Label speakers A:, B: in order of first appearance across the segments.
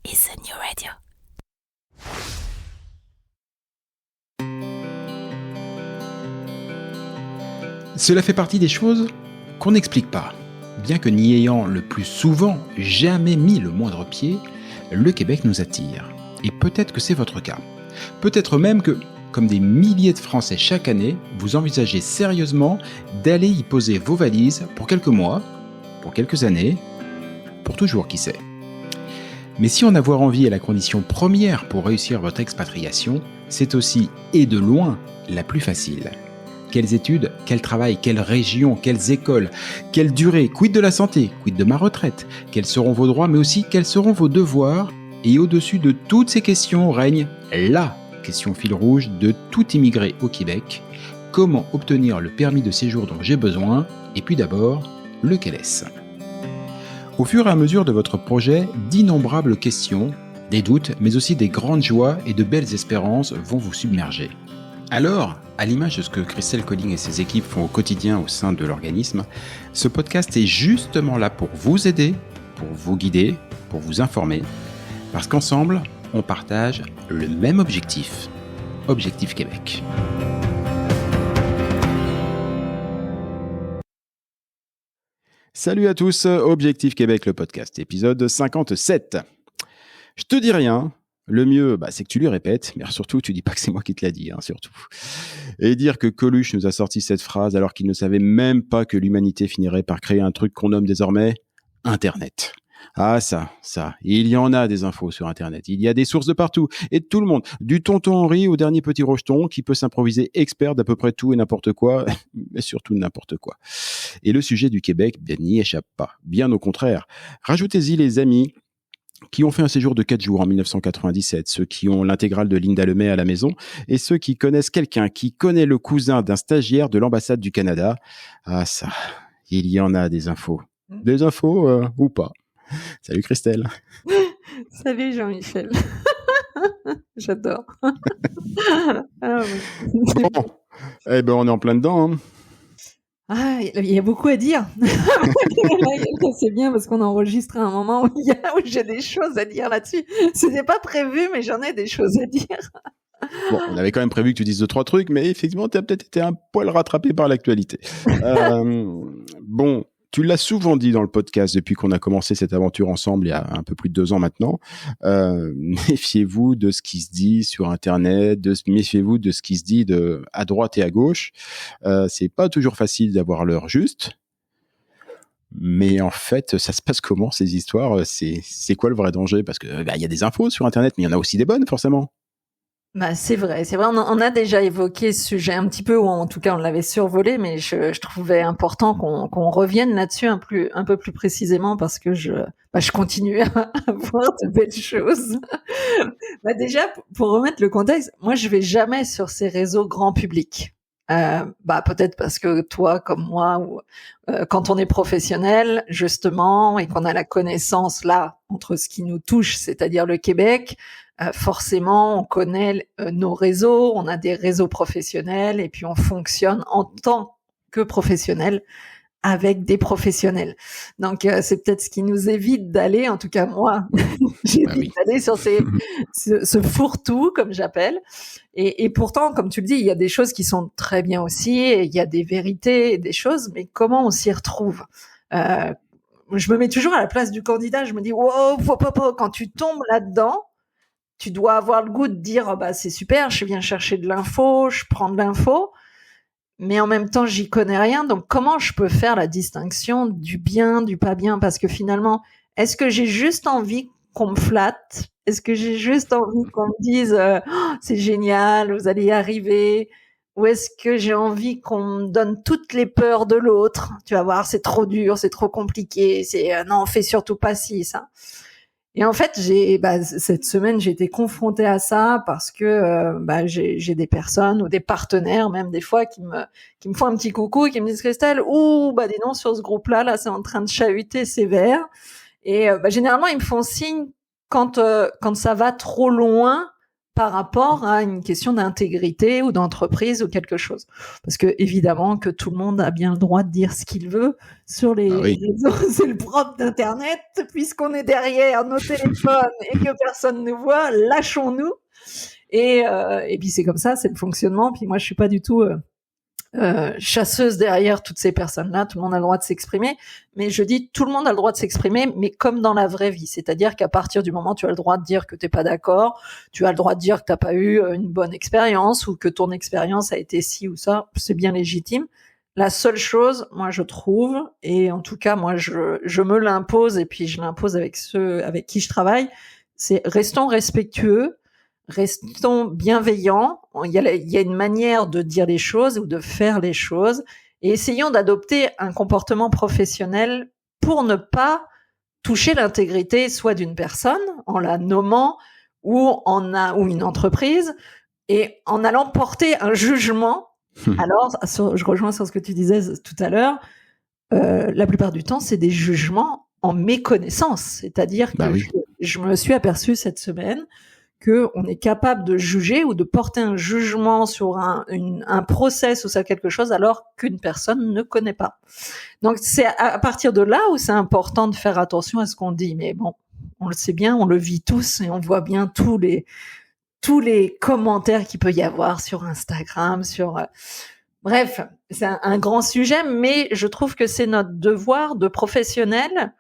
A: is a new radio.
B: Cela fait partie des choses qu'on n'explique pas. Bien que n'y ayant le plus souvent jamais mis le moindre pied, le Québec nous attire. Et peut-être que c'est votre cas. Peut-être même que, comme des milliers de Français chaque année, vous envisagez sérieusement d'aller y poser vos valises pour quelques mois, pour quelques années, pour toujours, qui sait. Mais si en avoir envie est la condition première pour réussir votre expatriation, c'est aussi, et de loin, la plus facile. Quelles études, quel travail, quelle région, quelles écoles, quelle durée, quid de la santé, quid de ma retraite, quels seront vos droits, mais aussi quels seront vos devoirs. Et au-dessus de toutes ces questions règne la question fil rouge de tout immigré au Québec. Comment obtenir le permis de séjour dont j'ai besoin? Et puis d'abord, lequel est-ce? Au fur et à mesure de votre projet, d'innombrables questions, des doutes, mais aussi des grandes joies et de belles espérances vont vous submerger. Alors, à l'image de ce que Christelle Colling et ses équipes font au quotidien au sein de l'organisme, ce podcast est justement là pour vous aider, pour vous guider, pour vous informer, parce qu'ensemble, on partage le même objectif, Objectif Québec. Salut à tous, Objectif Québec, le podcast, épisode 57. Je te dis rien. Le mieux, c'est que tu lui répètes, mais surtout, tu dis pas que c'est moi qui te l'ai dit, surtout. Et dire que Coluche nous a sorti cette phrase alors qu'il ne savait même pas que l'humanité finirait par créer un truc qu'on nomme désormais Internet. Ah ça, il y en a des infos sur Internet, il y a des sources de partout, et de tout le monde, du tonton Henri au dernier petit rejeton qui peut s'improviser expert d'à peu près tout et n'importe quoi, mais surtout n'importe quoi. Et le sujet du Québec, n'y échappe pas, bien au contraire. Rajoutez-y les amis qui ont fait un séjour de 4 jours en 1997, ceux qui ont l'intégrale de Linda Lemay à la maison, et ceux qui connaissent quelqu'un qui connaît le cousin d'un stagiaire de l'ambassade du Canada. Ah ça, il y en a des infos. Des infos ou pas. Salut Christelle.
C: Salut Jean-Michel. J'adore.
B: Ah, oui. Bon, on est en plein dedans.
C: Ah, il y a beaucoup à dire. C'est bien parce qu'on enregistre à un moment où j'ai des choses à dire là-dessus. C'était pas prévu, mais j'en ai des choses à dire.
B: Bon, on avait quand même prévu que tu dises 2-3 trucs, mais effectivement, tu as peut-être été un poil rattrapé par l'actualité. Bon, tu l'as souvent dit dans le podcast depuis qu'on a commencé cette aventure ensemble il y a un peu plus de 2 ans maintenant. Méfiez-vous de ce qui se dit sur Internet, méfiez-vous de ce qui se dit à droite et à gauche. C'est pas toujours facile d'avoir l'heure juste. Mais en fait, ça se passe comment ces histoires? C'est quoi le vrai danger? Parce que y a des infos sur Internet, mais il y en a aussi des bonnes forcément.
C: C'est vrai. On a déjà évoqué ce sujet un petit peu, ou en tout cas on l'avait survolé, mais je trouvais important qu'on revienne là-dessus un peu plus précisément parce que je continue à voir de belles choses. Déjà, pour remettre le contexte, moi je vais jamais sur ces réseaux grand public. Peut-être parce que toi, comme moi, quand on est professionnel, justement, et qu'on a la connaissance là entre ce qui nous touche, c'est-à-dire le Québec, forcément, on connaît nos réseaux, on a des réseaux professionnels, et puis on fonctionne en tant que professionnel avec des professionnels. Donc, c'est peut-être ce qui nous évite d'aller, en tout cas moi, j'évite d'aller sur ce fourre-tout, comme j'appelle. Et pourtant, comme tu le dis, il y a des choses qui sont très bien aussi, et il y a des vérités, des choses, mais comment on s'y retrouve? Je me mets toujours à la place du candidat, je me dis, wow, quand tu tombes là-dedans, tu dois avoir le goût de dire, c'est super, je viens chercher de l'info, je prends de l'info, mais en même temps, j'y connais rien, donc comment je peux faire la distinction du bien, du pas bien? Parce que finalement, est-ce que j'ai juste envie qu'on me flatte? Est-ce que j'ai juste envie qu'on me dise c'est génial, vous allez y arriver? Ou est-ce que j'ai envie qu'on me donne toutes les peurs de l'autre? Tu vas voir, c'est trop dur, c'est trop compliqué, non, fais surtout pas ci, ça. Et en fait, cette semaine, j'ai été confrontée à ça parce que j'ai des personnes ou des partenaires même des fois qui me font un petit coucou et qui me disent Christelle, dis non, sur ce groupe-là, c'est en train de chahuter sévère. Et généralement, ils me font signe quand ça va trop loin par rapport à une question d'intégrité ou d'entreprise ou quelque chose. Parce que évidemment que tout le monde a bien le droit de dire ce qu'il veut sur les réseaux. C'est le propre d'Internet, puisqu'on est derrière nos téléphones et que personne ne voit, lâchons-nous. Et puis c'est comme ça, c'est le fonctionnement. Puis moi, je suis pas du tout chasseuse derrière toutes ces personnes-là. Tout le monde a le droit de s'exprimer, mais je dis tout le monde a le droit de s'exprimer, mais comme dans la vraie vie, c'est-à-dire qu'à partir du moment où tu as le droit de dire que t'es pas d'accord, tu as le droit de dire que t'as pas eu une bonne expérience ou que ton expérience a été ci ou ça, c'est bien légitime. La seule chose, moi je trouve, et en tout cas moi je me l'impose et puis je l'impose avec ceux avec qui je travaille, c'est restons respectueux. Restons bienveillants. Il y a une manière de dire les choses ou de faire les choses et essayons d'adopter un comportement professionnel pour ne pas toucher l'intégrité soit d'une personne en la nommant ou une entreprise et en allant porter un jugement. Alors, je rejoins sur ce que tu disais tout à l'heure. La plupart du temps, c'est des jugements en méconnaissance. C'est-à-dire que je me suis aperçue cette semaine que on est capable de juger ou de porter un jugement sur un process ou sur quelque chose alors qu'une personne ne connaît pas. Donc c'est à partir de là où c'est important de faire attention à ce qu'on dit. Mais bon, on le sait bien, on le vit tous et on voit bien tous les commentaires qu'il peut y avoir sur Instagram, bref, c'est un grand sujet, mais je trouve que c'est notre devoir de professionnel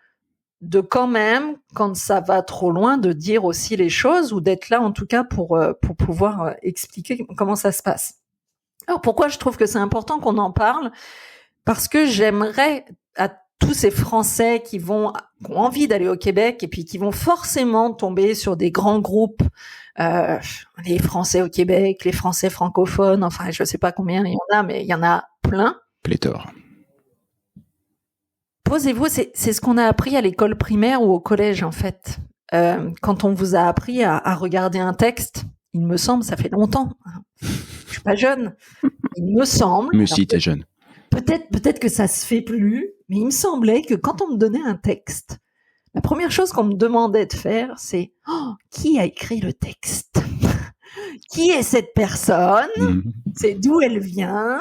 C: de quand même, quand ça va trop loin, de dire aussi les choses ou d'être là en tout cas pour pouvoir expliquer comment ça se passe. Alors pourquoi je trouve que c'est important qu'on en parle? Parce que j'aimerais à tous ces Français qui ont envie d'aller au Québec et puis qui vont forcément tomber sur des grands groupes, les Français au Québec, les Français francophones, enfin je sais pas combien il y en a, mais il y en a plein.
B: Pléthore.
C: Posez-vous, c'est ce qu'on a appris à l'école primaire ou au collège en fait. Quand on vous a appris à regarder un texte, il me semble, ça fait longtemps. Je suis pas jeune. Il me semble.
B: Mais si, t'es jeune.
C: Peut-être que ça se fait plus, mais il me semblait que quand on me donnait un texte, la première chose qu'on me demandait de faire, c'est qui a écrit le texte? Qui est cette personne? C'est d'où elle vient?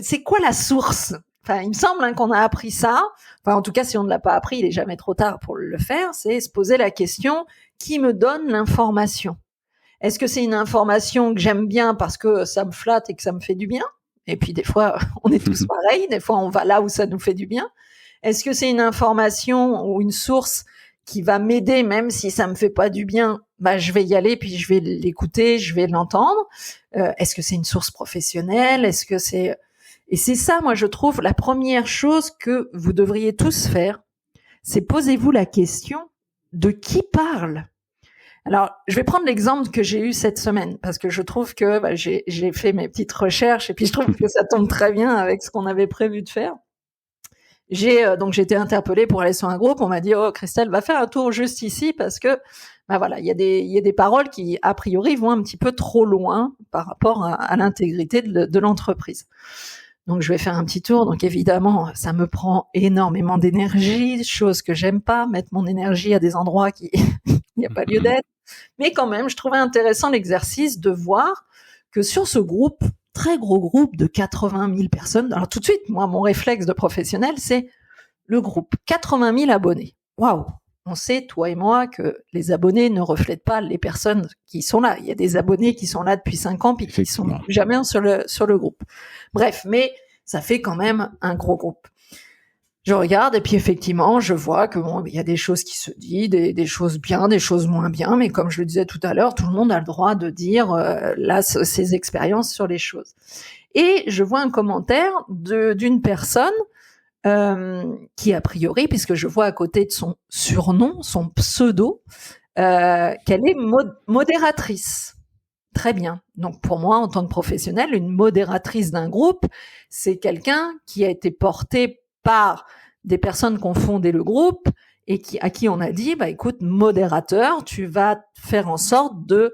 C: C'est quoi la source? Enfin, il me semble qu'on a appris ça. Enfin, en tout cas, si on ne l'a pas appris, il est jamais trop tard pour le faire. C'est se poser la question, qui me donne l'information? Est-ce que c'est une information que j'aime bien parce que ça me flatte et que ça me fait du bien? Et puis, des fois, on est tous pareils. Des fois, on va là où ça nous fait du bien. Est-ce que c'est une information ou une source qui va m'aider, même si ça me fait pas du bien? Bah, je vais y aller, puis je vais l'écouter, je vais l'entendre. Est-ce que c'est une source professionnelle? Est-ce que c'est... Et c'est ça, moi, je trouve, la première chose que vous devriez tous faire, c'est posez-vous la question de qui parle. Alors, je vais prendre l'exemple que j'ai eu cette semaine, parce que je trouve que j'ai fait mes petites recherches, et puis je trouve que ça tombe très bien avec ce qu'on avait prévu de faire. Donc j'ai été interpellée pour aller sur un groupe, on m'a dit « Oh, Christelle, va faire un tour juste ici, parce que voilà, il y a des paroles qui, a priori, vont un petit peu trop loin par rapport à l'intégrité de l'entreprise. » Donc je vais faire un petit tour. Donc évidemment, ça me prend énormément d'énergie, chose que j'aime pas, mettre mon énergie à des endroits qui il n'y a pas lieu d'être. Mais quand même, je trouvais intéressant l'exercice de voir que sur ce groupe, très gros groupe de 80 000 personnes, alors tout de suite, moi, mon réflexe de professionnel, c'est le groupe, 80 000 abonnés. Waouh! On sait, toi et moi, que les abonnés ne reflètent pas les personnes qui sont là. Il y a des abonnés qui sont là depuis 5 ans puis qui sont jamais sur le groupe. Bref, mais ça fait quand même un gros groupe. Je regarde et puis effectivement, je vois que bon, il y a des choses qui se disent, des choses bien, des choses moins bien, mais comme je le disais tout à l'heure, tout le monde a le droit de dire là ses expériences sur les choses. Et je vois un commentaire d'une personne qui a priori, puisque je vois à côté de son surnom, son pseudo, qu'elle est modératrice. Très bien. Donc pour moi, en tant que professionnelle, une modératrice d'un groupe, c'est quelqu'un qui a été porté par des personnes qui ont fondé le groupe et à qui on a dit, écoute, modérateur, tu vas faire en sorte de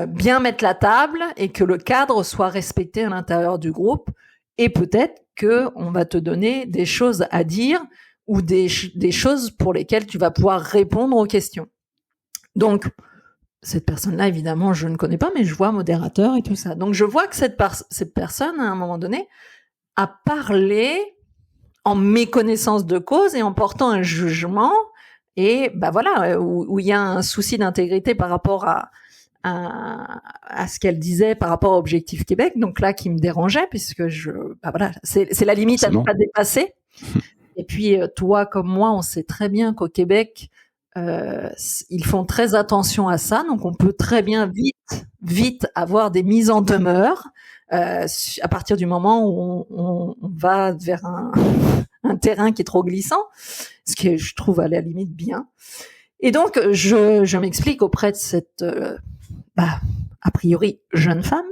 C: bien mettre la table et que le cadre soit respecté à l'intérieur du groupe. Et peut-être que on va te donner des choses à dire ou des choses pour lesquelles tu vas pouvoir répondre aux questions. Donc, cette personne-là, évidemment, je ne connais pas, mais je vois modérateur et tout ça. Donc, je vois que cette personne, à un moment donné, a parlé en méconnaissance de cause et en portant un jugement, et bah voilà, où il y a un souci d'intégrité par rapport à ce qu'elle disait par rapport à Objectif Québec, donc là qui me dérangeait, puisque bah voilà, c'est la limite à ne pas dépasser. Et puis toi comme moi, on sait très bien qu'au Québec, ils font très attention à ça, donc on peut très bien vite avoir des mises en demeure à partir du moment où on va vers un terrain qui est trop glissant, ce que je trouve à la limite bien. Et donc je m'explique auprès de cette a priori jeune femme,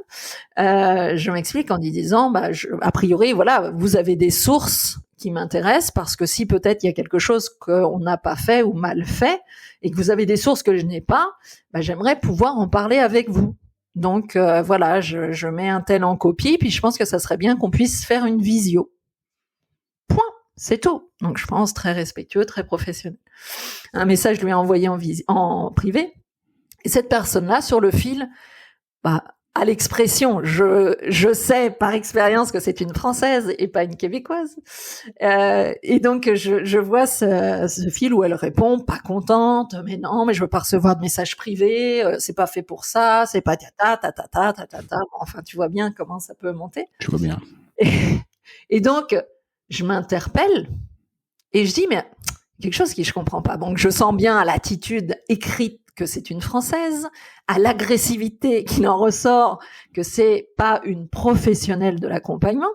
C: je m'explique en lui disant, a priori, voilà, vous avez des sources qui m'intéressent, parce que si peut-être il y a quelque chose qu'on n'a pas fait ou mal fait, et que vous avez des sources que je n'ai pas, j'aimerais pouvoir en parler avec vous. Donc voilà, je mets un tel en copie, puis je pense que ça serait bien qu'on puisse faire une visio. Point, c'est tout. Donc je pense très respectueux, très professionnel. Un message lui est envoyé en privé. Et cette personne-là, sur le fil, à l'expression, je sais par expérience que c'est une Française et pas une Québécoise. Et donc, je vois ce fil où elle répond, pas contente, mais non, mais je veux pas recevoir de messages privés, c'est pas fait pour ça, c'est pas ta. Enfin, tu vois bien comment ça peut monter.
B: Je vois bien.
C: Et donc, je m'interpelle et je dis, mais quelque chose que je comprends pas. Donc, je sens bien à l'attitude écrite que c'est une Française, à l'agressivité qu'il en ressort, que c'est pas une professionnelle de l'accompagnement.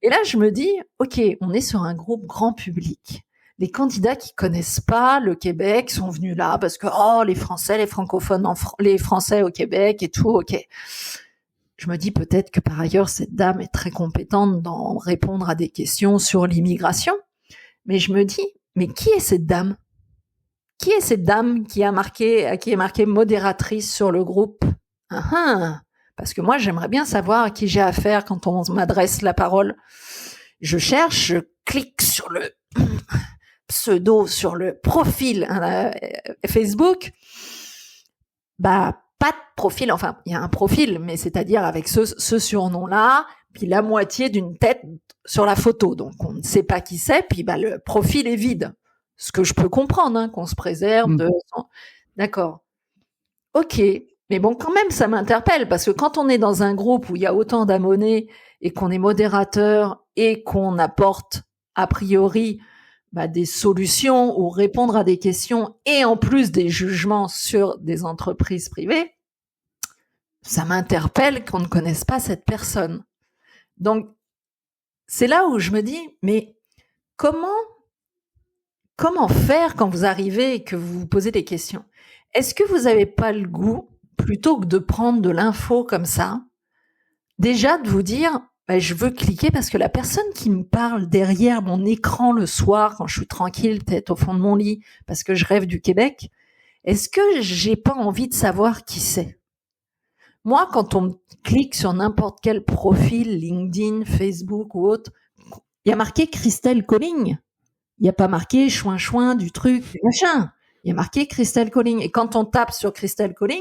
C: Et là, je me dis, ok, on est sur un groupe grand public. Les candidats qui connaissent pas le Québec sont venus là parce que, les Français, les francophones, les Français au Québec et tout, ok. Je me dis peut-être que par ailleurs, cette dame est très compétente dans répondre à des questions sur l'immigration. Mais je me dis, mais qui est cette dame ? Qui est cette dame qui est marquée modératrice sur le groupe ? Parce que moi, j'aimerais bien savoir à qui j'ai affaire quand on m'adresse la parole. Je cherche, je clique sur le pseudo, sur le profil Facebook. Pas de profil, enfin, il y a un profil, mais c'est-à-dire avec ce surnom-là, puis la moitié d'une tête sur la photo. Donc, on ne sait pas qui c'est, puis le profil est vide. Ce que je peux comprendre, qu'on se préserve de... D'accord. Ok. Mais bon, quand même, ça m'interpelle, parce que quand on est dans un groupe où il y a autant d'abonnés et qu'on est modérateur et qu'on apporte, a priori, des solutions ou répondre à des questions et en plus des jugements sur des entreprises privées, ça m'interpelle qu'on ne connaisse pas cette personne. Donc, c'est là où je me dis, mais comment faire quand vous arrivez et que vous vous posez des questions ? Est-ce que vous n'avez pas le goût, plutôt que de prendre de l'info comme ça, déjà de vous dire, je veux cliquer parce que la personne qui me parle derrière mon écran le soir, quand je suis tranquille, peut-être au fond de mon lit, parce que je rêve du Québec, est-ce que j'ai pas envie de savoir qui c'est ? Moi, quand on clique sur n'importe quel profil, LinkedIn, Facebook ou autre, il y a marqué Christelle Colling. Il n'y a pas marqué chouin du truc, du machin. Il y a marqué Christelle Colling. Et quand on tape sur Christelle Colling,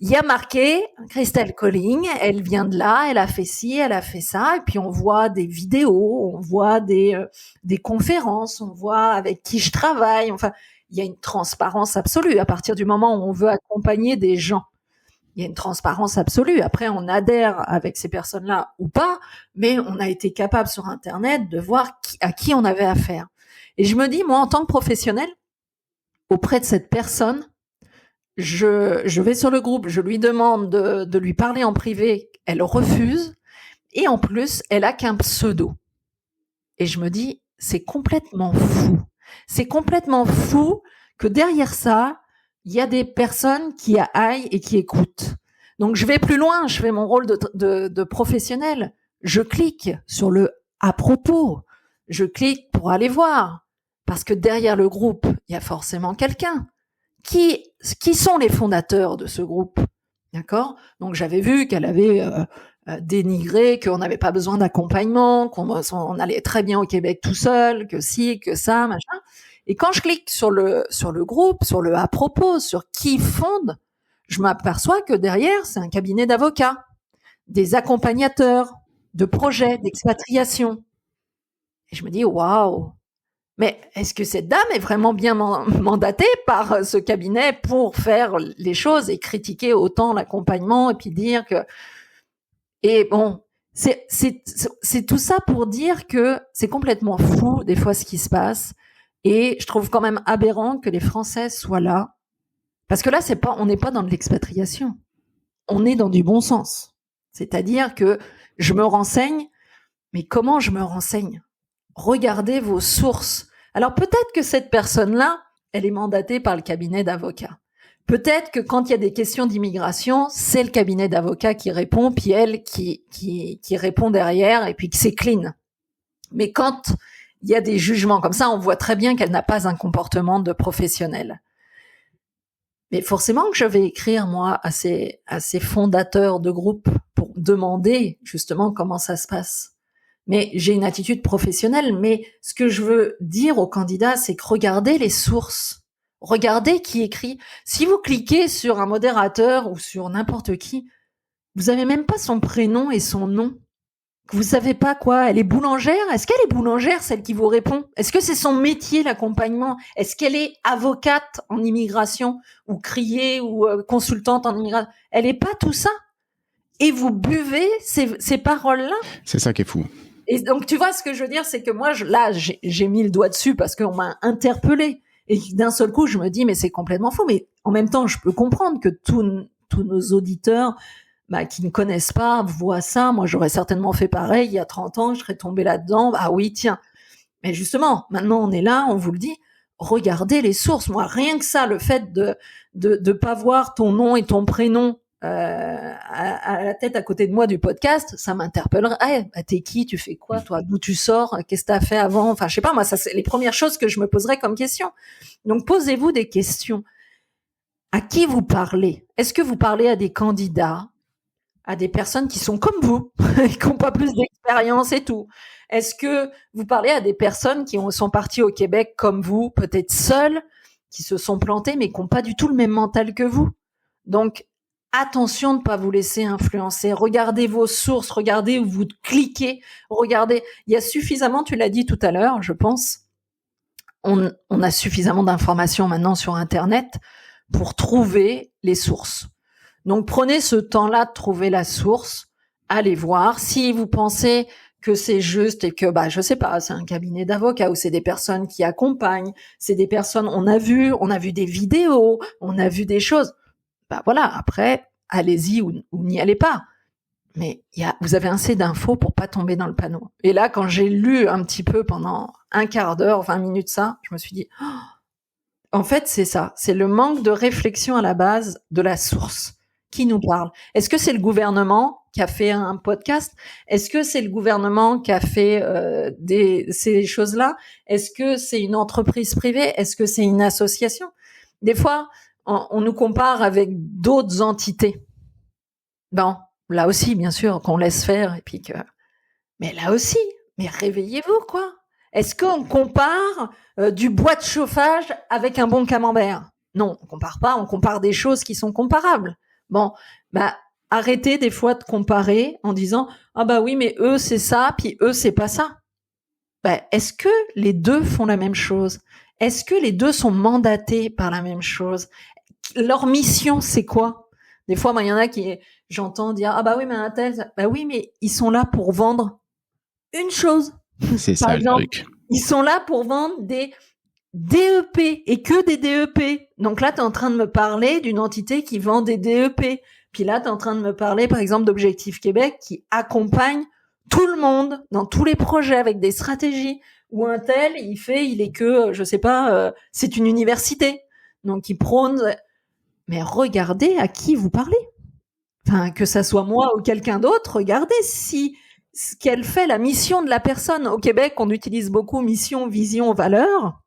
C: il y a marqué Christelle Colling, elle vient de là, elle a fait ci, elle a fait ça. Et puis on voit des vidéos, on voit des conférences, on voit avec qui je travaille. Enfin, il y a une transparence absolue. À partir du moment où on veut accompagner des gens, il y a une transparence absolue. Après, on adhère avec ces personnes-là ou pas, mais on a été capable sur Internet de voir à qui on avait affaire. Et je me dis, moi, en tant que professionnel, auprès de cette personne, je vais sur le groupe, je lui demande de lui parler en privé, elle refuse, et en plus, elle a qu'un pseudo. Et je me dis, c'est complètement fou. C'est complètement fou que derrière ça, il y a des personnes qui aillent et qui écoutent. Donc, je vais plus loin, je fais mon rôle de professionnel. Je clique sur le « à propos ». Je clique pour aller voir. Parce que derrière le groupe, il y a forcément quelqu'un. Qui sont les fondateurs de ce groupe ? D'accord ? Donc, j'avais vu qu'elle avait dénigré, qu'on n'avait pas besoin d'accompagnement, qu'on allait très bien au Québec tout seul, que ci, que ça, machin. Et quand je clique sur le groupe, sur le à propos, sur qui fonde, je m'aperçois que derrière, c'est un cabinet d'avocats, des accompagnateurs de projets d'expatriation. Et je me dis, waouh! Mais est-ce que cette dame est vraiment bien mandatée par ce cabinet pour faire les choses et critiquer autant l'accompagnement et puis dire que... Et bon, c'est tout ça pour dire que c'est complètement fou des fois ce qui se passe. Et je trouve quand même aberrant que les Français soient là. Parce que là, on n'est pas dans de l'expatriation. On est dans du bon sens. C'est-à-dire que je me renseigne, mais comment je me renseigne? Regardez vos sources. Alors peut-être que cette personne-là, elle est mandatée par le cabinet d'avocats. Peut-être que quand il y a des questions d'immigration, c'est le cabinet d'avocats qui répond, puis elle qui répond derrière, et puis que c'est clean. Mais quand il y a des jugements comme ça, on voit très bien qu'elle n'a pas un comportement de professionnel. Mais forcément que je vais écrire, moi, à ces fondateurs de groupe pour demander justement comment ça se passe. Mais j'ai une attitude professionnelle. Mais ce que je veux dire aux candidats, c'est que regardez les sources. Regardez qui écrit. Si vous cliquez sur un modérateur ou sur n'importe qui, vous avez même pas son prénom et son nom. Vous savez pas quoi. Elle est boulangère. Est-ce qu'elle est boulangère, celle qui vous répond? Est-ce que c'est son métier, l'accompagnement? Est-ce qu'elle est avocate en immigration ou criée ou consultante en immigration? Elle est pas tout ça. Et vous buvez ces paroles-là.
B: C'est ça qui est fou.
C: Et donc, tu vois, ce que je veux dire, c'est que moi, j'ai mis le doigt dessus parce qu'on m'a interpellé. Et d'un seul coup, je me dis, mais c'est complètement faux. Mais en même temps, je peux comprendre que tous nos auditeurs, qui ne connaissent pas, voient ça. Moi, j'aurais certainement fait pareil il y a 30 ans, je serais tombée là-dedans. Ah oui, tiens. Mais justement, maintenant, on est là, on vous le dit. Regardez les sources. Moi, rien que ça, le fait de pas voir ton nom et ton prénom à la tête à côté de moi du podcast, ça m'interpellerait. Hey, t'es qui? Tu fais quoi, toi? D'où tu sors? Qu'est-ce que t'as fait avant? Enfin, je sais pas, moi, ça, c'est les premières choses que je me poserais comme question. Donc, posez-vous des questions. À qui vous parlez? Est-ce que vous parlez à des candidats, à des personnes qui sont comme vous, qui n'ont pas plus d'expérience et tout? Est-ce que vous parlez à des personnes qui sont parties au Québec comme vous, peut-être seules, qui se sont plantées, mais qui n'ont pas du tout le même mental que vous? Donc, attention de ne pas vous laisser influencer. Regardez vos sources, regardez où vous cliquez, regardez. Il y a suffisamment, tu l'as dit tout à l'heure, je pense, on a suffisamment d'informations maintenant sur Internet pour trouver les sources. Donc, prenez ce temps-là de trouver la source, allez voir. Si vous pensez que c'est juste et que, je sais pas, c'est un cabinet d'avocats ou c'est des personnes qui accompagnent, c'est des personnes, on a vu des vidéos, on a vu des choses. Voilà, après, allez-y ou n'y allez pas. Mais vous avez assez d'infos pour pas tomber dans le panneau. Et là, quand j'ai lu un petit peu pendant un quart d'heure, 20 minutes ça, je me suis dit, en fait, c'est ça. C'est le manque de réflexion à la base de la source. Qui nous parle? Est-ce que c'est le gouvernement qui a fait un podcast? Est-ce que c'est le gouvernement qui a fait ces choses-là? Est-ce que c'est une entreprise privée? Est-ce que c'est une association? Des fois, on nous compare avec d'autres entités. Bon, là aussi, bien sûr, qu'on laisse faire et puis que... Mais là aussi, mais réveillez-vous, quoi. Est-ce qu'on compare du bois de chauffage avec un bon camembert? Non, on compare pas, on compare des choses qui sont comparables. Bon, arrêtez des fois de comparer en disant « Ah oui, mais eux, c'est ça, puis eux, c'est pas ça. » Est-ce que les deux font la même chose? Est-ce que les deux sont mandatés par la même chose? Leur mission, c'est quoi? Des fois, il y en a qui, j'entends dire, oui, mais un tel, oui, mais ils sont là pour vendre une chose.
B: C'est ça, exemple, le truc.
C: Ils sont là pour vendre des DEP et que des DEP. Donc là, tu es en train de me parler d'une entité qui vend des DEP. Puis là, tu es en train de me parler, par exemple, d'Objectif Québec qui accompagne tout le monde dans tous les projets avec des stratégies. Ou un tel, il est que, je sais pas, c'est une université. Donc, il prône... Mais regardez à qui vous parlez. Enfin, que ça soit moi ou quelqu'un d'autre, regardez si ce qu'elle fait, la mission de la personne. Au Québec, on utilise beaucoup mission, vision, valeur.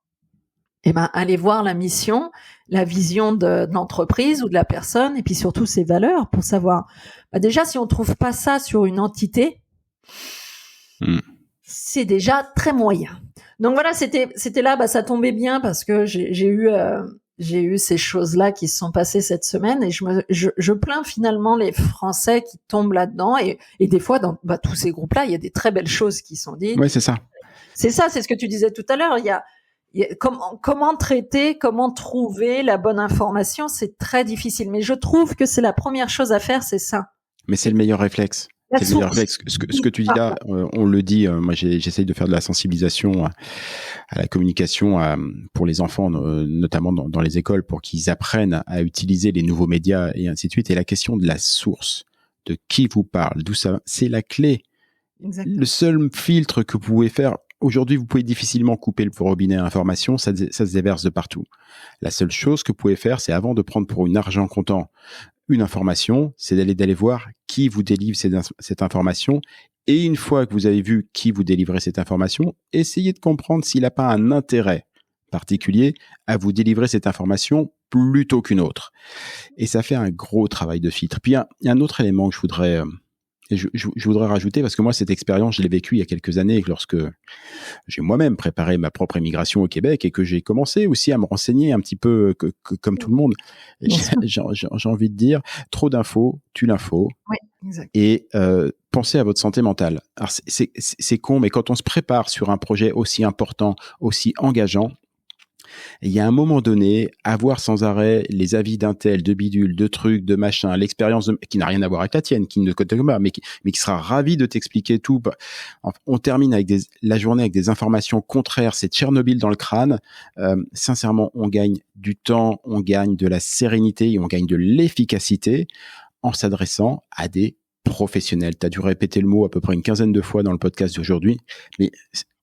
C: Allez voir la mission, la vision de l'entreprise ou de la personne, et puis surtout ses valeurs pour savoir. Déjà, si on trouve pas ça sur une entité, c'est déjà très moyen. Donc voilà, c'était là, ça tombait bien parce que j'ai eu ces choses-là qui se sont passées cette semaine et je plains finalement les Français qui tombent là-dedans et des fois dans tous ces groupes-là, il y a des très belles choses qui sont dites.
B: Ouais, c'est ça.
C: C'est ce que tu disais tout à l'heure. Il y a comment traiter, comment trouver la bonne information, c'est très difficile. Mais je trouve que c'est la première chose à faire, c'est ça.
B: Mais c'est le meilleur réflexe. C'est le meilleur réflexe. Ce que tu dis là, on le dit. Moi, j'essaye de faire de la sensibilisation à la communication pour les enfants, notamment dans les écoles, pour qu'ils apprennent à utiliser les nouveaux médias et ainsi de suite. Et la question de la source, de qui vous parle, d'où ça, c'est la clé.
C: Exactement.
B: Le seul filtre que vous pouvez faire, aujourd'hui, vous pouvez difficilement couper le robinet à information, ça se déverse de partout. La seule chose que vous pouvez faire, c'est avant de prendre pour une argent comptant une information, c'est d'aller voir qui vous délivre cette information. Et une fois que vous avez vu qui vous délivrait cette information, essayez de comprendre s'il n'a pas un intérêt particulier à vous délivrer cette information plutôt qu'une autre. Et ça fait un gros travail de filtre. Puis il y a un autre élément que je voudrais rajouter, parce que moi, cette expérience, je l'ai vécue il y a quelques années lorsque j'ai moi-même préparé ma propre immigration au Québec et que j'ai commencé aussi à me renseigner un petit peu comme tout le monde. J'ai envie de dire, trop d'infos, tue l'info.
C: Oui, exact.
B: Et pensez à votre santé mentale. Alors, c'est con, mais quand on se prépare sur un projet aussi important, aussi engageant, il y a un moment donné, avoir sans arrêt les avis d'un tel, de bidule, de trucs, de machin, l'expérience qui n'a rien à voir avec la tienne, qui ne connaît pas, mais qui sera ravi de t'expliquer tout. On termine avec la journée avec des informations contraires, c'est Tchernobyl dans le crâne. Sincèrement, on gagne du temps, on gagne de la sérénité et on gagne de l'efficacité en s'adressant à des professionnels. Tu as dû répéter le mot à peu près une quinzaine de fois dans le podcast d'aujourd'hui, mais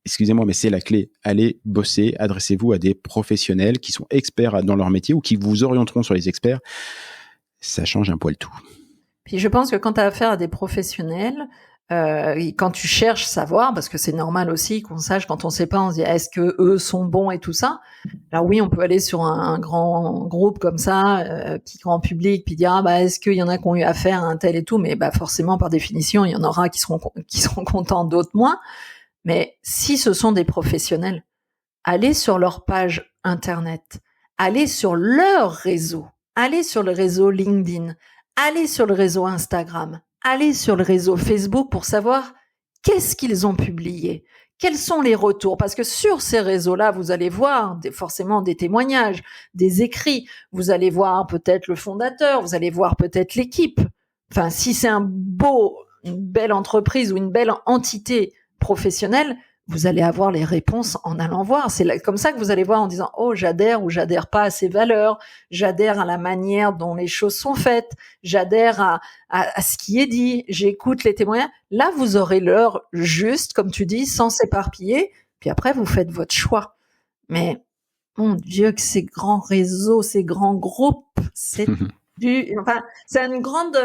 B: excusez-moi, mais c'est la clé. Allez bosser, adressez-vous à des professionnels qui sont experts dans leur métier ou qui vous orienteront sur les experts. Ça change un poil tout.
C: Puis je pense que quand tu as affaire à des professionnels, quand tu cherches savoir, parce que c'est normal aussi qu'on sache, quand on sait pas, on se dit est-ce que eux sont bons et tout ça. Alors oui, on peut aller sur un grand groupe comme ça, petit grand public, puis dire est-ce qu'il y en a qui ont eu affaire à un tel et tout, mais forcément par définition, il y en aura qui seront contents, d'autres moins. Mais si ce sont des professionnels, allez sur leur page internet, allez sur leur réseau, allez sur le réseau LinkedIn, allez sur le réseau Instagram, allez sur le réseau Facebook pour savoir qu'est-ce qu'ils ont publié, quels sont les retours. Parce que sur ces réseaux-là, vous allez voir forcément des témoignages, des écrits, vous allez voir peut-être le fondateur, vous allez voir peut-être l'équipe. Enfin, si c'est une belle entreprise ou une belle entité professionnel, vous allez avoir les réponses en allant voir. C'est comme ça que vous allez voir en disant « Oh, j'adhère ou j'adhère pas à ces valeurs, j'adhère à la manière dont les choses sont faites, j'adhère à ce qui est dit, j'écoute les témoignages. » Là, vous aurez l'heure juste, comme tu dis, sans s'éparpiller, puis après, vous faites votre choix. Mais, mon Dieu, que ces grands réseaux, ces grands groupes, c'est c'est une grande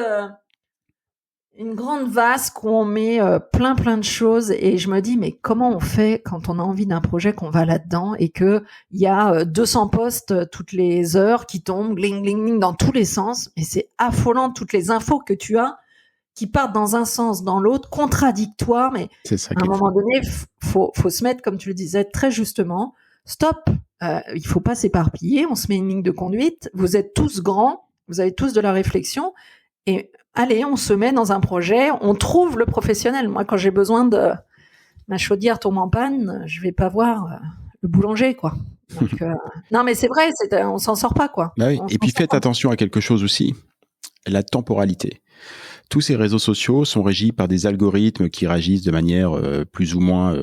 C: vase où on met plein de choses et je me dis mais comment on fait quand on a envie d'un projet qu'on va là-dedans et que il y a 200 posts toutes les heures qui tombent gling gling gling dans tous les sens et c'est affolant toutes les infos que tu as qui partent dans un sens dans l'autre contradictoires mais
B: c'est ça
C: à un moment donné faut se mettre comme tu le disais très justement stop, il faut pas s'éparpiller, on se met une ligne de conduite, vous êtes tous grands, vous avez tous de la réflexion et allez, on se met dans un projet, on trouve le professionnel. Moi, quand j'ai besoin de ma chaudière tombe en panne, je vais pas voir le boulanger, quoi. Donc, non, mais c'est vrai, on s'en sort pas, quoi.
B: Bah oui. Et puis faites attention à quelque chose aussi, la temporalité. Tous ces réseaux sociaux sont régis par des algorithmes qui réagissent de manière plus ou moins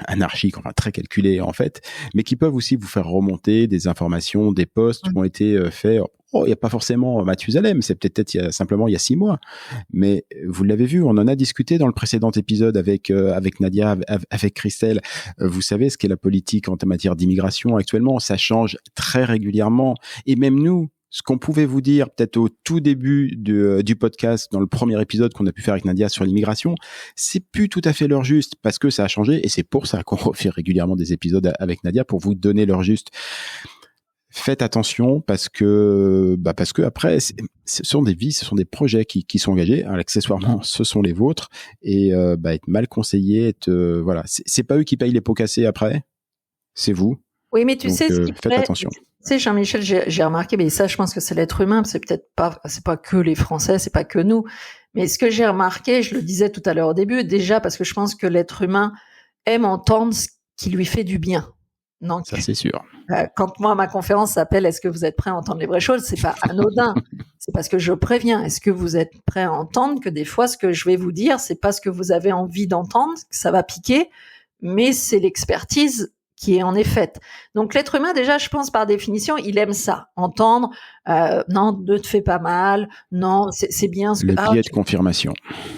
B: anarchique, enfin très calculée en fait, mais qui peuvent aussi vous faire remonter des informations, des posts qui ont été faits. Il n'y a pas forcément Mathusalem, c'est peut-être simplement il y a 6 mois. Mais vous l'avez vu, on en a discuté dans le précédent épisode avec Nadia, avec Christelle. Vous savez ce qu'est la politique en matière d'immigration actuellement, ça change très régulièrement. Et même nous, ce qu'on pouvait vous dire peut-être au tout début du podcast, dans le premier épisode qu'on a pu faire avec Nadia sur l'immigration, c'est plus tout à fait l'heure juste parce que ça a changé et c'est pour ça qu'on refait régulièrement des épisodes avec Nadia pour vous donner l'heure juste. Faites attention parce que après, ce sont des vies, ce sont des projets qui sont engagés. Alors, accessoirement, ce sont les vôtres et être mal conseillé, voilà, c'est pas eux qui payent les pots cassés après, c'est vous.
C: Oui, mais tu
B: Donc,
C: sais, ce qui
B: faites attention.
C: Tu sais, Jean-Michel, j'ai remarqué, mais ça, je pense que c'est l'être humain, c'est pas que les Français, c'est pas que nous. Mais ce que j'ai remarqué, je le disais tout à l'heure au début, déjà parce que je pense que l'être humain aime entendre ce qui lui fait du bien. Donc,
B: ça, c'est sûr.
C: Quand moi, ma conférence s'appelle « Est-ce que vous êtes prêt à entendre les vraies choses ?» C'est pas anodin. C'est parce que je préviens. Est-ce que vous êtes prêt à entendre que des fois, ce que je vais vous dire, c'est pas ce que vous avez envie d'entendre, que ça va piquer, mais c'est l'expertise qui est en est faite. Donc l'être humain, déjà, je pense par définition, il aime ça, entendre non, ne te fais pas mal, non, c'est bien ce que...
B: Le biais de confirmation.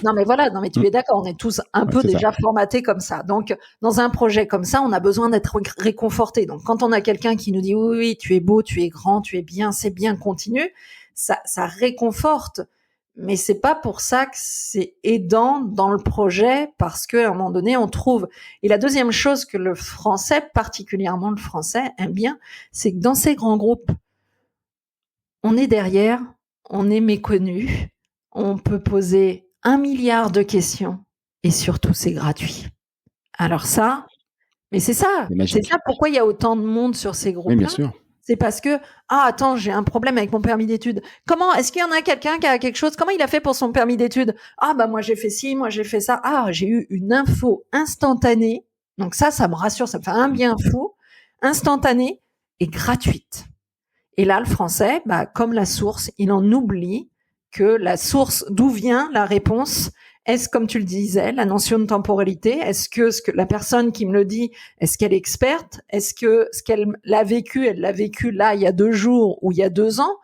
C: Non mais voilà, non mais tu es d'accord, on est tous un peu déjà formatés comme ça. Donc dans un projet comme ça, on a besoin d'être réconforté. Donc quand on a quelqu'un qui nous dit oui, tu es beau, tu es grand, tu es bien, c'est bien, continue, ça réconforte. Mais c'est pas pour ça que c'est aidant dans le projet, parce qu'à un moment donné, on trouve. Et la deuxième chose que le français, particulièrement le français, aime bien, c'est que dans ces grands groupes, on est derrière, on est méconnu, on peut poser 1 milliard de questions et surtout c'est gratuit. Alors ça, mais c'est ça pourquoi il y a autant de monde sur ces groupes-là.
B: Oui, bien sûr.
C: C'est parce que, attends, j'ai un problème avec mon permis d'études. Comment, est-ce qu'il y en a quelqu'un qui a quelque chose? Comment il a fait pour son permis d'études? Moi j'ai fait ci, moi j'ai fait ça. J'ai eu une info instantanée. Donc ça me rassure, ça me fait un bien fou. Instantanée et gratuite. Et là, le français, comme la source, il en oublie que la source, d'où vient la réponse. Est-ce, comme tu le disais, la notion de temporalité, est-ce que la personne qui me le dit, est-ce qu'elle est experte? Est-ce que ce qu'elle l'a vécu, elle l'a vécu là, il y a 2 jours ou il y a 2 ans?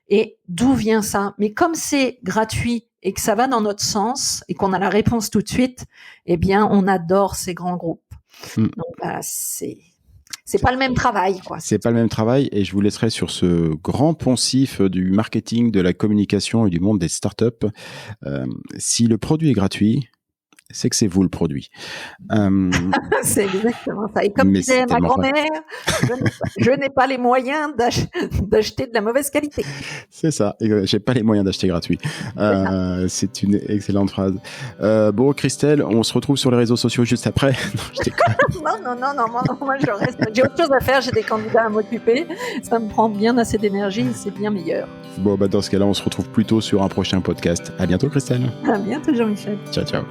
C: Et d'où vient ça? Mais comme c'est gratuit et que ça va dans notre sens et qu'on a la réponse tout de suite, eh bien, on adore ces grands groupes. Donc, c'est pas le même travail, quoi.
B: C'est pas le même travail, et je vous laisserai sur ce grand poncif du marketing, de la communication et du monde des startups. Si le produit est gratuit, c'est que c'est vous le produit.
C: C'est exactement ça. Et comme disait ma grand-mère, je n'ai pas les moyens d'acheter de la mauvaise qualité.
B: C'est ça. J'ai pas les moyens d'acheter gratuit. C'est une excellente phrase. Bon, Christelle, on se retrouve sur les réseaux sociaux juste après.
C: Non, moi je reste. J'ai autre chose à faire, j'ai des candidats à m'occuper. Ça me prend bien assez d'énergie, c'est bien meilleur.
B: Bon, dans ce cas-là, on se retrouve plutôt sur un prochain podcast. À bientôt, Christelle.
C: À bientôt, Jean-Michel.
B: Ciao, ciao.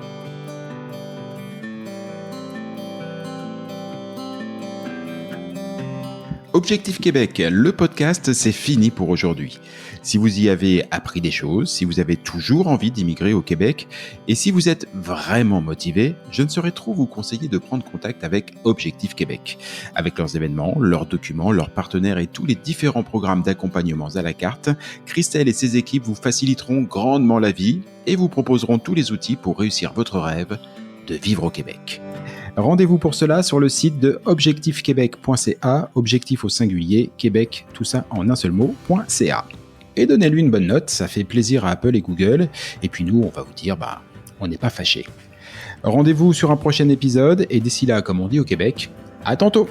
B: Objectif Québec, le podcast, c'est fini pour aujourd'hui. Si vous y avez appris des choses, si vous avez toujours envie d'immigrer au Québec, et si vous êtes vraiment motivé, je ne saurais trop vous conseiller de prendre contact avec Objectif Québec. Avec leurs événements, leurs documents, leurs partenaires et tous les différents programmes d'accompagnement à la carte, Christelle et ses équipes vous faciliteront grandement la vie et vous proposeront tous les outils pour réussir votre rêve de vivre au Québec. Rendez-vous pour cela sur le site de objectifquebec.ca, objectif au singulier, Québec, tout ça en un seul mot.ca. Et donnez-lui une bonne note, ça fait plaisir à Apple et Google, et puis nous, on va vous dire, on n'est pas fâchés. Rendez-vous sur un prochain épisode, et d'ici là, comme on dit au Québec, à tantôt!